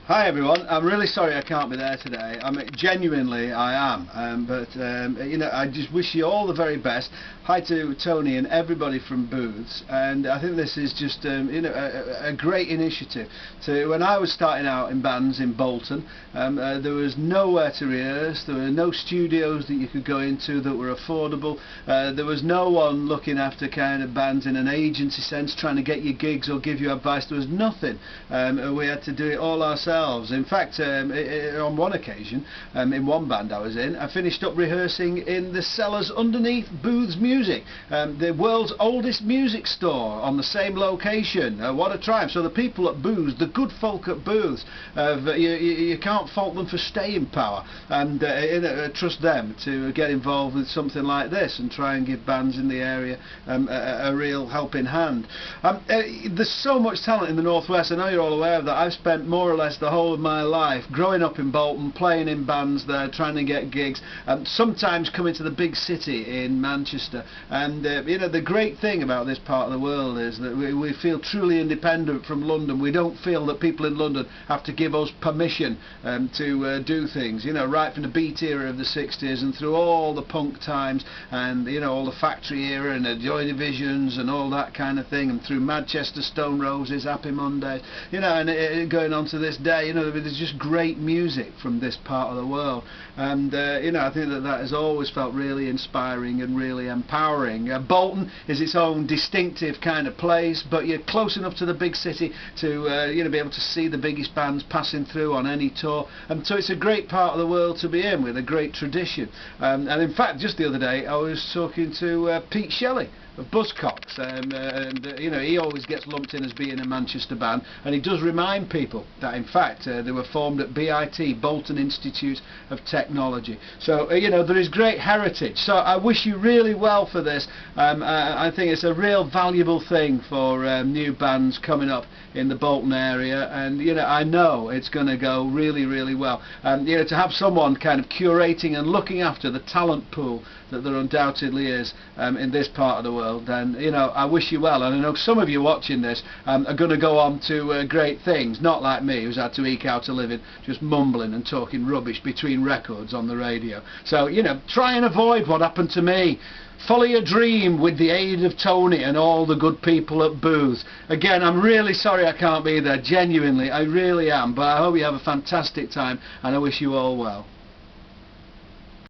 Hi everyone, I'm really sorry I can't be there today. I mean, genuinely I am, but you know, I just wish you all the very best. Hi to Tony and everybody from Booths, and I think this is just you know, a great initiative. When I was starting out in bands in Bolton, there was nowhere to rehearse, there were no studios that you could go into that were affordable, there was no one looking after kind of bands in an agency sense, trying to get you gigs or give you advice. There was nothing. We had to do it all ourselves. In fact, on one occasion, in one band I was in, I finished up rehearsing in the cellars underneath Booth's Music, the world's oldest music store, on the same location. What a triumph. So the people at Booths, the good folk at Booths, you can't fault them for staying power, and trust them to get involved with something like this and try and give bands in the area a real helping hand. There's so much talent in the Northwest. I know you're all aware of that. I've spent more or less the whole of my life growing up in Bolton, playing in bands there, trying to get gigs, sometimes coming to the big city in Manchester. And you know, the great thing about this part of the world is that we feel truly independent from London. We don't feel that people in London have to give us permission to do things, you know, right from the beat era of the 60s and through all the punk times, and you know, all the factory era and the Joy Divisions and all that kind of thing, and through Manchester, Stone Roses, Happy Mondays, you know, and going on to this day. You know, there's just great music from this part of the world, and you know, I think that has always felt really inspiring and really empowering. Bolton is its own distinctive kind of place, but you're close enough to the big city to you know, be able to see the biggest bands passing through on any tour, and so it's a great part of the world to be in, with a great tradition. And in fact, just the other day I was talking to Pete Shelley of Buzzcocks, and you know, he always gets lumped in as being a Manchester band, and he does remind people that in fact they were formed at BIT, Bolton Institute of Technology. So you know, there is great heritage. So I wish you really well for this. I think it's a real valuable thing for new bands coming up in the Bolton area, and you know, I know it's going to go really, really well. You know, to have someone kind of curating and looking after the talent pool that there undoubtedly is in this part of the world, then you know, I wish you well. And I know some of you watching this are going to go on to great things, not like me, who's had to eke out a living just mumbling and talking rubbish between records on the radio. So you know, try and avoid what happened to me. Follow your dream with the aid of Tony and all the good people at Booths. Again, I'm really sorry I can't be there, genuinely, I really am, but I hope you have a fantastic time, and I wish you all well.